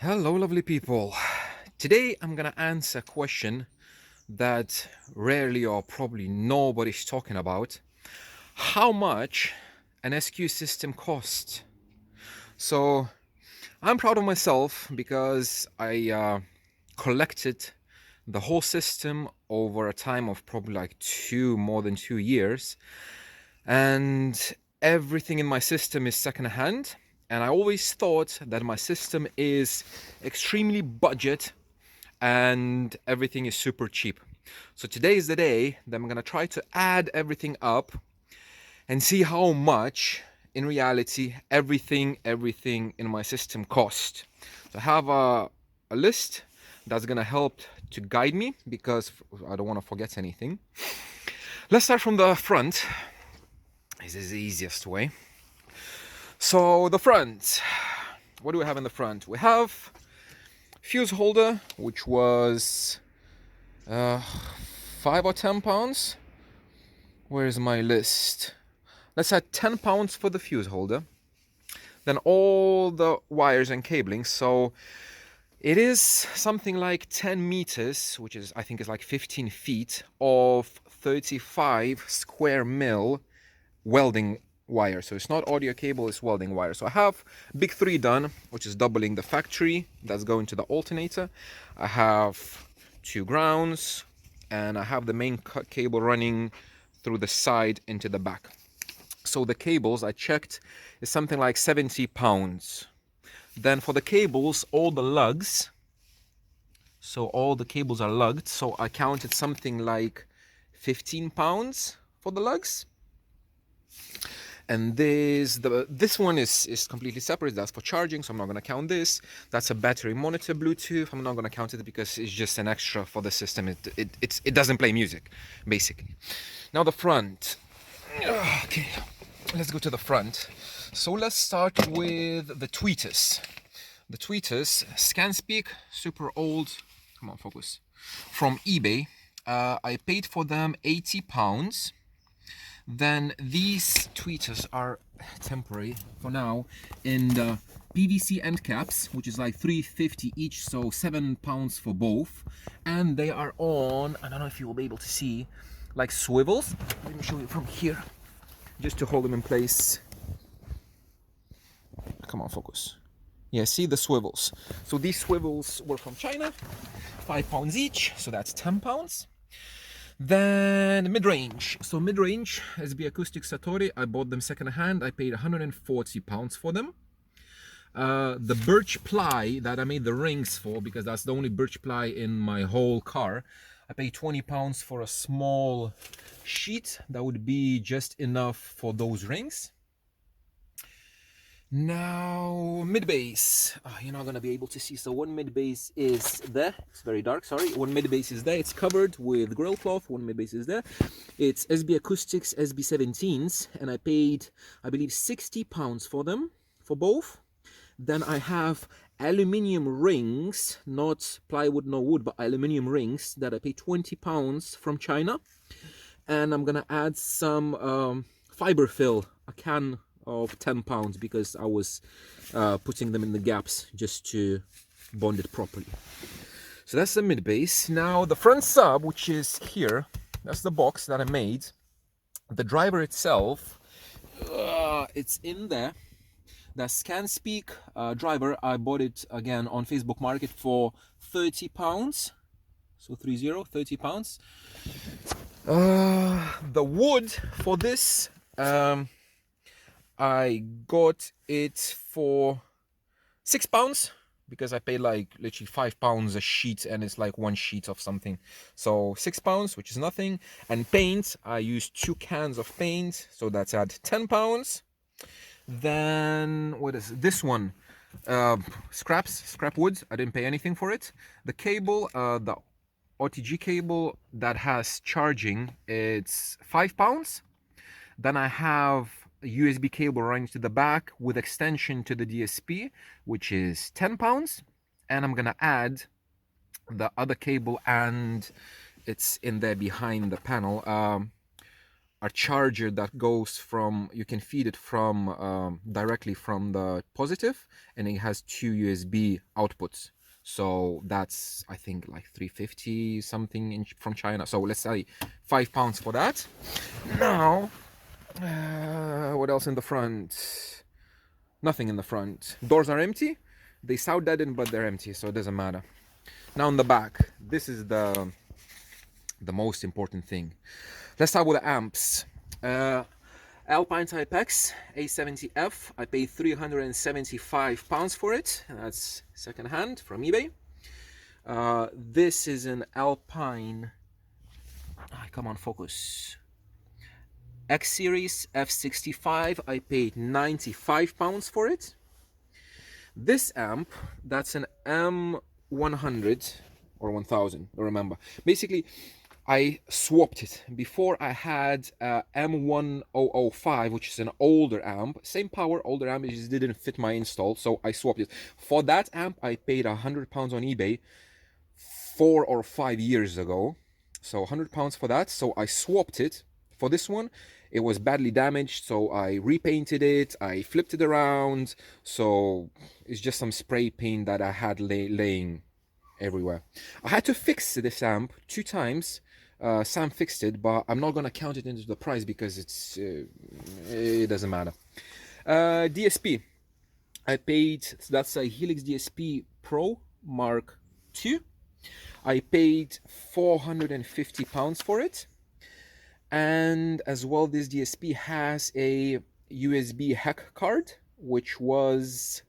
Hello, lovely people. Today I'm gonna answer a question that rarely or probably nobody's talking about. How much an SQ system costs? So I'm proud of myself because I collected the whole system over a time of probably like more than 2 years, and everything in my system is secondhand. And I always thought that my system is extremely budget and everything is super cheap. So today is the day that I'm gonna try to add everything up and see how much in reality everything in my system cost. So I have a list that's gonna help to guide me because I don't want to forget anything. Let's start from the front. This is the easiest way. So the front, what do we have in the front? We have fuse holder, which was uh, 5 or 10 pounds. Where's my list? Let's add 10 pounds for the fuse holder. Then all the wires and cabling. So it is something like 10 meters, which is, I think, is like 15 feet of 35 square mil welding wire. So it's not audio cable, it's welding wire. So I have big three done, which is doubling the factory. That's going to the alternator. I have two grounds, and I have the main cable running through the side into the back. So the cables I checked is something like 70 pounds. Then for the cables, all the lugs, so all the cables are lugged, so I counted something like 15 pounds for the lugs. And this one is completely separate. That's for charging, so I'm not going to count this. That's a battery monitor Bluetooth. I'm not going to count it because it's just an extra for the system. It doesn't play music, basically. Now the front. Okay, let's go to the front. So let's start with the tweeters. The tweeters, ScanSpeak, super old. Come on, focus. From eBay. I paid for them 80 pounds. Then these tweeters are temporary for now in the PVC end caps, which is like 350 each, so 7 pounds for both. And they are on, I don't know if you will be able to see, like swivels. Let me show you from here, just to hold them in place. Come on, focus. Yeah, see the swivels. So these swivels were from China, 5 pounds each, so that's 10 pounds. Then mid-range. So mid-range, SB Acoustic Satori, I bought them second-hand. I paid 140 pounds for them. The birch ply that I made the rings for, because that's the only birch ply in my whole car, I paid 20 pounds for a small sheet that would be just enough for those rings. Now, mid bass. You're not gonna be able to see. So one mid bass is there. It's very dark. Sorry. One mid bass is there. It's covered with grill cloth. One mid bass is there. It's SB Acoustics SB17s, and I paid, I believe, 60 pounds for them, for both. Then I have aluminium rings, not plywood, no wood, but aluminium rings that I paid 20 pounds from China. And I'm gonna add some fiber fill, a can of 10 pounds, because I was putting them in the gaps just to bond it properly. So that's the mid bass. Now the front sub, which is here, that's the box that I made. The driver itself, it's in there. The ScanSpeak driver, I bought it again on Facebook Market for 30 pounds. So 30 pounds. The wood for this, I got it for 6 pounds because I paid like literally 5 pounds a sheet, and it's like one sheet of something. So 6 pounds, which is nothing. And paint, I used 2 cans of paint, so that's at 10 pounds. Then what is this one? Scrap wood. I didn't pay anything for it. The cable, the OTG cable that has charging, it's 5 pounds. Then I have a USB cable running to the back with extension to the DSP, which is 10 pounds. And I'm gonna add the other cable, and it's in there behind the panel. a charger that goes from, you can feed it from directly from the positive, and it has two USB outputs. So that's, I think, like 350 something from China. So let's say £5 for that. Now, what else in the front? Nothing in the front. Doors are empty. They sound deadened, but they're empty, so it doesn't matter. Now in the back, this is the most important thing. Let's start with the amps. Alpine Type X A70F. I paid £375 for it. That's second hand from eBay. This is an Alpine. Come on, focus. X Series F65. I paid £95 for it. This amp, that's an M100 or 1000, don't remember. Basically, I swapped it. Before I had M1005, which is an older amp, same power, older amp, it just didn't fit my install, so I swapped it. For that amp, I paid £100 on eBay 4 or 5 years ago. So £100 for that, so I swapped it. For this one, it was badly damaged, so I repainted it, I flipped it around, so it's just some spray paint that I had laying everywhere. I had to fix this amp 2 times. Sam fixed it, but I'm not gonna count it into the price because it doesn't matter. DSP, I paid, so that's a Helix DSP Pro Mark II. I paid £450 for it. And as well, this DSP has a USB HEC card, which was,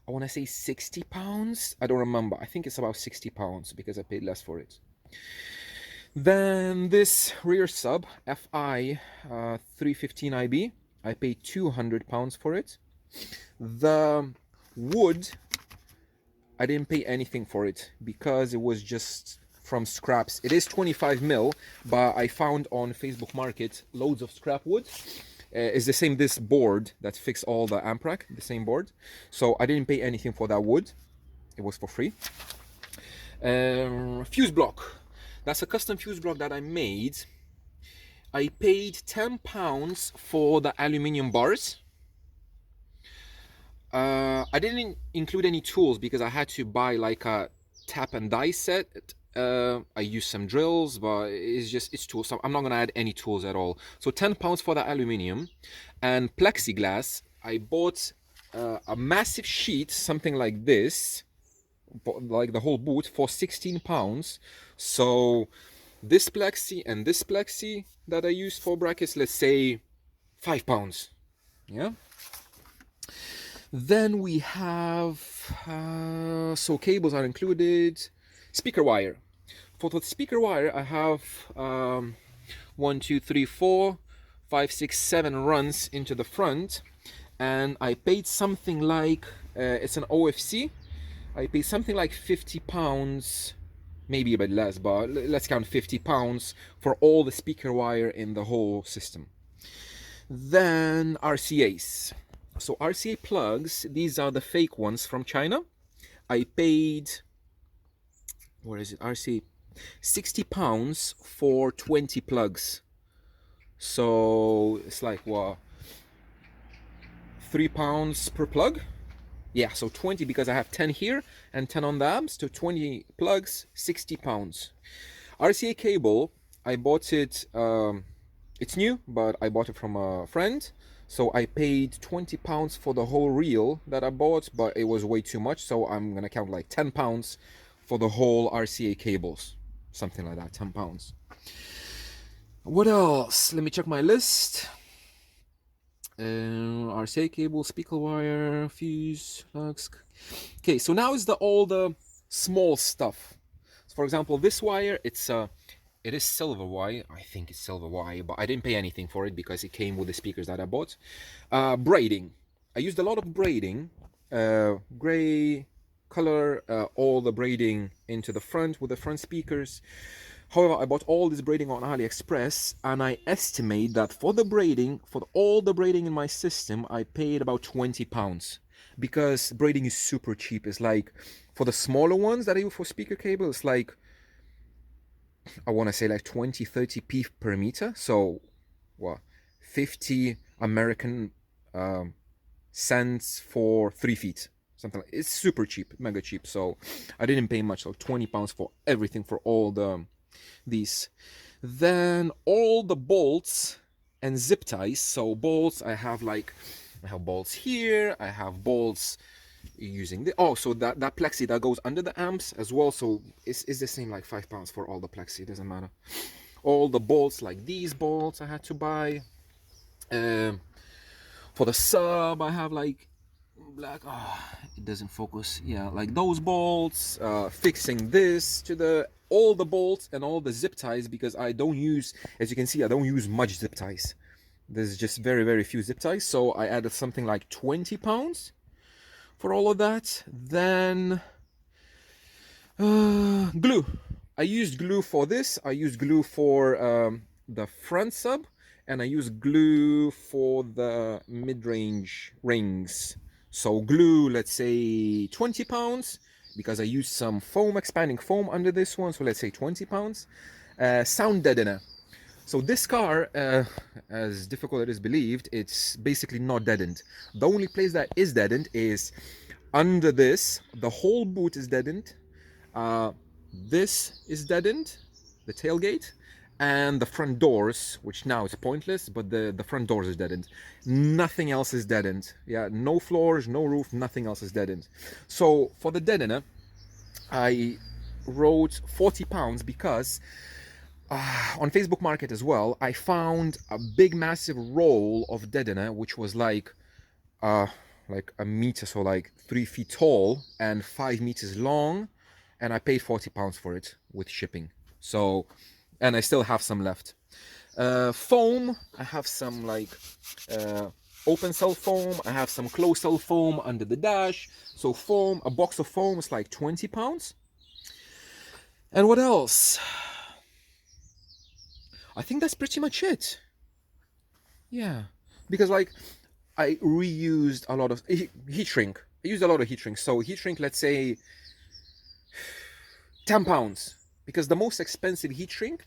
I want to say £60. I don't remember. I think it's about £60 because I paid less for it. Then this rear sub, FI 315IB, I paid £200 for it. The wood, I didn't pay anything for it because it was just from scraps. It is 25mm, but I found on Facebook Market loads of scrap wood. It's the same, this board that fixed all the amp rack, the same board. So I didn't pay anything for that wood. It was for free. Fuse block. That's a custom fuse block that I made. I paid £10 for the aluminium bars. I didn't include any tools because I had to buy like a tap and die set. I used some drills, but it's tools. So I'm not gonna add any tools at all. So £10 for the aluminium and plexiglass. I bought a massive sheet, something like this, like the whole boot, for £16. So this plexi and this plexi that I used for brackets, let's say £5. Yeah. Then we have so cables are included. Speaker wire. For the speaker wire, I have 1, 2, 3, 4, 5, 6, 7 runs into the front, and I paid something like it's an OFC. I paid something like £50, maybe a bit less, but let's count £50 for all the speaker wire in the whole system. Then RCAs. So RCA plugs, these are the fake ones from China. I paid, what is it, RCA, £60 for 20 plugs. So it's like what, £3 per plug? Yeah, so 20 because I have 10 here and 10 on the amps, so 20 plugs, £60. RCA cable, I bought it, it's new, but I bought it from a friend. So I paid £20 for the whole reel that I bought, but it was way too much. So I'm gonna count like £10 for the whole RCA cables, something like that, £10. What else? Let me check my list. RCA cable, speaker wire, fuse, plugs. Okay, so now is all the small stuff. So for example, this wire, it is silver wire. I think it's silver wire, but I didn't pay anything for it because it came with the speakers that I bought. Braiding. I used a lot of braiding, gray color, all the braiding into the front with the front speakers. However, I bought all this braiding on AliExpress, and I estimate that for the braiding, for all the braiding in my system, I paid about £20 because braiding is super cheap. It's like, for the smaller ones that I use for speaker cable, it's like, I want to say like 20-30p per meter. So what, 50 American um, cents for 3 feet, something like. It's super cheap, mega cheap. So I didn't pay much, so £20 for everything, for all these. Then all the bolts and zip ties. So bolts, I have bolts here. I have bolts using the, oh, so that plexi that goes under the amps as well. So it's the same, like £5 for all the plexi. It doesn't matter. All the bolts, like these bolts, I had to buy. Um, for the sub, I have like black. Oh, it doesn't focus. Yeah, like those bolts. Fixing this to the all the bolts and all the zip ties, because I don't use, as you can see, I don't use much zip ties. There's just very few zip ties. So I added something like £20 for all of that. Then glue. I used glue for this. I used glue for the front sub, and I used glue for the mid-range rings. So glue, let's say £20, because I used some foam, expanding foam under this one. So let's say £20. Sound deadener. So this car, as difficult as it is believed, it's basically not deadened. The only place that is deadened is under this. The whole boot is deadened. This is deadened, the tailgate, and the front doors, which now is pointless, but the front doors is deadened. Nothing else is deadened. Yeah, no floors, no roof, nothing else is deadened. So for the deadener, I wrote £40 because on Facebook Market as well, I found a big massive roll of deadener, which was like a meter, so like 3 feet tall and 5 meters long, and I paid £40 for it with shipping. So, and I still have some left. Foam, I have some like open cell foam. I have some closed cell foam under the dash. So foam, a box of foam is like £20. And what else? I think that's pretty much it. Yeah, because like I reused a lot of heat shrink. I used a lot of heat shrink. So heat shrink, let's say £10, because the most expensive heat shrink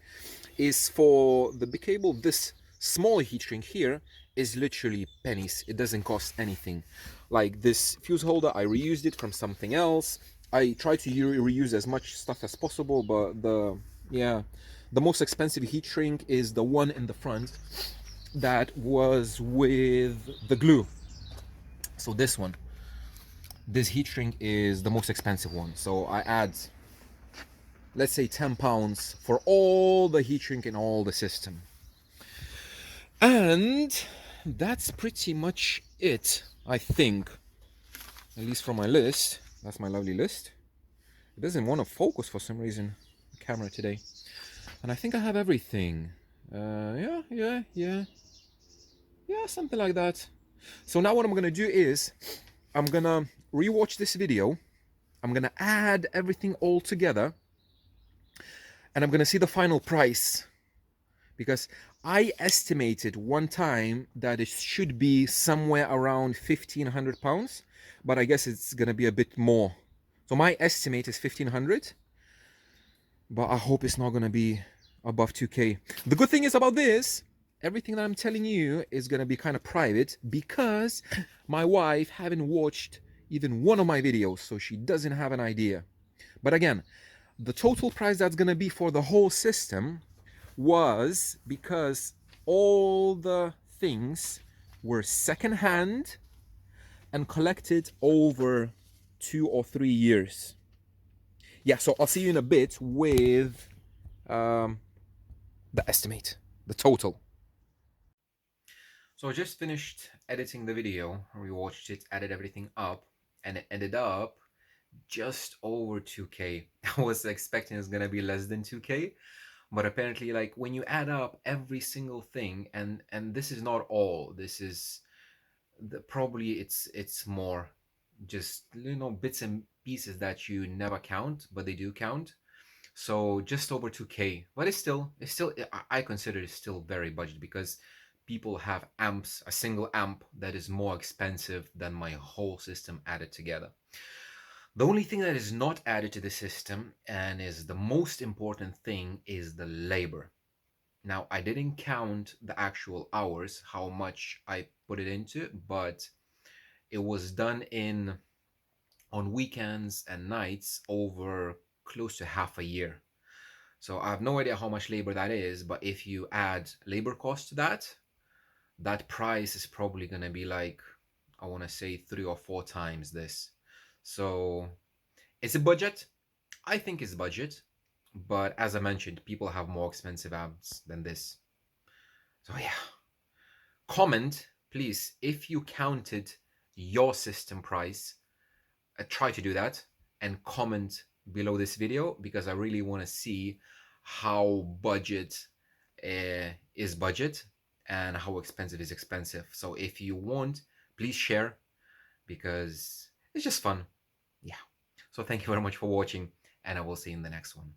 is for the big cable. This small heat shrink here is literally pennies. It doesn't cost anything. Like this fuse holder, I reused it from something else. I try to reuse as much stuff as possible, but the most expensive heat shrink is the one in the front that was with the glue. So this heat shrink is the most expensive one. So I add, let's say, £10 for all the heat shrink in all the system. And that's pretty much it, I think. At least from my list. That's my lovely list. It doesn't want to focus for some reason, the camera today. And I think I have everything. Yeah, something like that. So now what I'm gonna do is I'm gonna rewatch this video. I'm gonna add everything all together, and I'm gonna see the final price, because I estimated one time that it should be somewhere around £1,500, but I guess it's gonna be a bit more. So my estimate is 1,500, but I hope it's not gonna be above 2K. The good thing is about this, everything that I'm telling you is gonna be kind of private, because my wife haven't watched even one of my videos, so she doesn't have an idea. But again, the total price that's gonna be for the whole system was, because all the things were secondhand and collected over 2 or 3 years. Yeah, so I'll see you in a bit with the estimate, the total. So I just finished editing the video, rewatched it, added everything up, and it ended up just over 2K. I was expecting it's gonna be less than 2K, but apparently, like, when you add up every single thing, and this is not all, this is probably it's more, just, bits and pieces that you never count, but they do count. So just over 2K, but it's still I consider it still very budget, because people have amps, a single amp that is more expensive than my whole system added together. The only thing that is not added to the system, and is the most important thing, is the labor. Now, I didn't count the actual hours, how much I put it into, but it was done in on weekends and nights over close to half a year. So I have no idea how much labor that is, but if you add labor cost to that, that price is probably going to be like, I want to say 3 or 4 times this. So it's a budget. I think it's budget, but as I mentioned, people have more expensive apps than this. So yeah, comment please if you counted your system price. Try to do that and comment below this video because I really want to see how budget is budget and how expensive is expensive. So if you want, please share because it's just fun. Yeah. So thank you very much for watching and I will see you in the next one.